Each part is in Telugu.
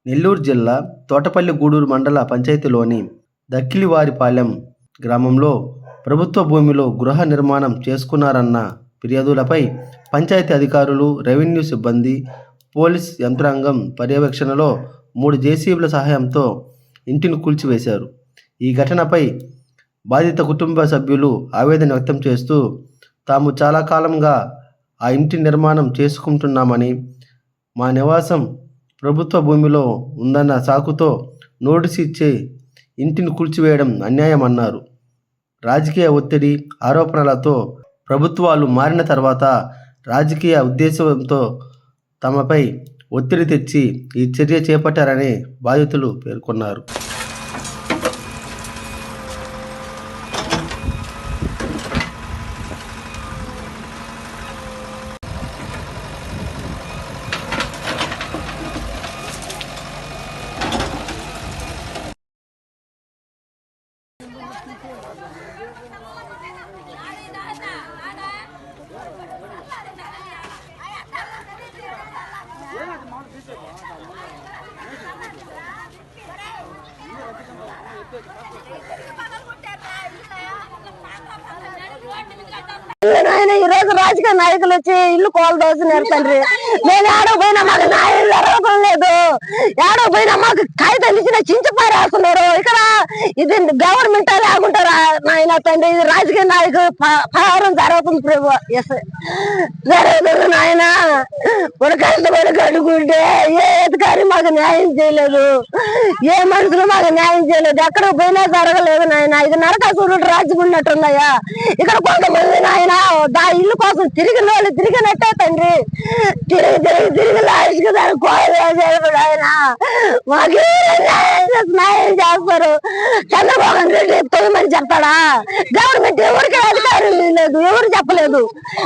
నెల్లూరు జిల్లా తోటపల్లి గూడూరు మండల పంచాయతీలోని దక్కిలివారిపాలెం గ్రామంలో ప్రభుత్వ భూమిలో గృహ నిర్మాణం చేసుకున్నారన్న ఫిర్యాదులపై పంచాయతీ అధికారులు, రెవెన్యూ సిబ్బంది, పోలీస్ యంత్రాంగం పర్యవేక్షణలో 3 జేసీబీల సహాయంతో ఇంటిని కూల్చివేశారు. ఈ ఘటనపై బాధిత కుటుంబ సభ్యులు ఆవేదన వ్యక్తం చేస్తూ తాము చాలా కాలంగా ఆ ఇంటి నిర్మాణం చేసుకుంటున్నామని, మా నివాసం ప్రభుత్వ భూమిలో ఉందన్న సాకుతో నోటీసు ఇచ్చి ఇంటిని కూల్చివేయడం అన్యాయమన్నారు. రాజకీయ ఒత్తిడి, ఆరోపణలతో ప్రభుత్వాలు మారిన తర్వాత రాజకీయ ఉద్దేశంతో తమపై ఒత్తిడి తెచ్చి ఈ చర్య చేపట్టారని బాధితులు పేర్కొన్నారు. ఈ రోజు రాజకీయ నాయకులు వచ్చి ఇల్లు కోల్దోసినారు తండ్రి. నేను ఏడో పోయినా మాకు న్యాయం జరగడం లేదు. ఏడో పోయినా మాకు కాగితాలు ఇచ్చిన చించిపోయి రాస్తున్నారు. ఇక్కడ ఇది గవర్నమెంట్ లేకుంటారా నాయన తండ్రి? ఇది రాజకీయ నాయకులు పహారం జరుగుతుంది ప్రభు. జరగదు నాయన. ఉడకండి అడుగుంటే ఏ అధికారి మాకు న్యాయం చేయలేదు, ఏ మనుషులు మాకు న్యాయం చేయలేదు. ఎక్కడ పోయినా జరగలేదు నాయన. ఇది నరకాసురుడు రాజ్యం ఉన్నట్టున్నాయా? ఇక్కడ కొంతమంది నాయన ఇల్లు కోసం తిరిగిన వాళ్ళు తిరిగినట్టే తండ్రి. తిరిగి లాస్ట్కి దాన్ని కోయలేదు ఆయన. మాకు న్యాయం చేస్తారు. చంద్రబాబు రెడ్డి తొమ్మిది చెప్తాడా? గవర్నమెంట్ ఎవరికి అధికారం లేదు, ఎవరు చెప్పలేదు.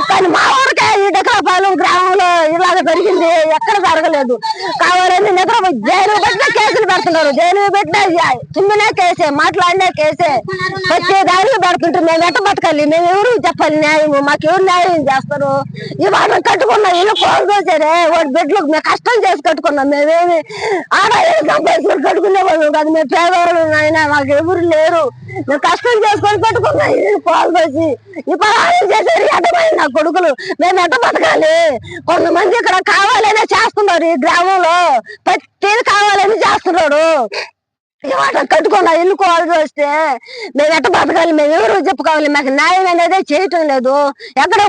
కానీ మా ఊరికే ఈ డెకరాపాలెం గ్రామంలో ఇలాగ జరిగింది, ఎక్కడ జరగలేదు. కావాలని నిద్ర జైలు పెట్టినా కేసులు పెడుతున్నారు. జైలు పెట్టినా తుమ్మినా కేసే, మాట్లాడినా కేసే, ప్రతి దానికి పెడుతుంటారు. మేము ఎట్ట బతకాలి? మేము ఎవరు చెప్పాలి న్యాయం? మాకు ఎవరు న్యాయం చేస్తారు? ఇవాళ కట్టుకున్న ఇల్లు కోరుకోసారే వాడి బిడ్డలకు మేము కష్టం చేసి కట్టుకున్నాం. మేమేమి ఆదాయం సంపాదించుకొని కట్టుకునే వాళ్ళు కాదు. మేము పేదవాళ్ళు నాయన, మాకు ఎవరు లేరు. మేము కష్టం చేసుకొని కట్టుకున్నాం ఇల్లు కోల్పోసి. ఈ పలానా చేసేది అడ్డమైంది నా కొడుకులు. మేము ఎట్ట బతకాలి? కొంతమంది ఇక్కడ కావాలనే చేస్తున్నారు. ఈ గ్రామంలో ప్రతిది కావాలని చేస్తున్నాడు. ఇవాళ కట్టుకున్న ఇల్లు కోల్పోసి వస్తే మేము ఎట్ట బతకాలి? మేము ఎవరు చెప్పుకోవాలి? మాకు న్యాయం అనేది చేయటం లేదు. ఎక్కడ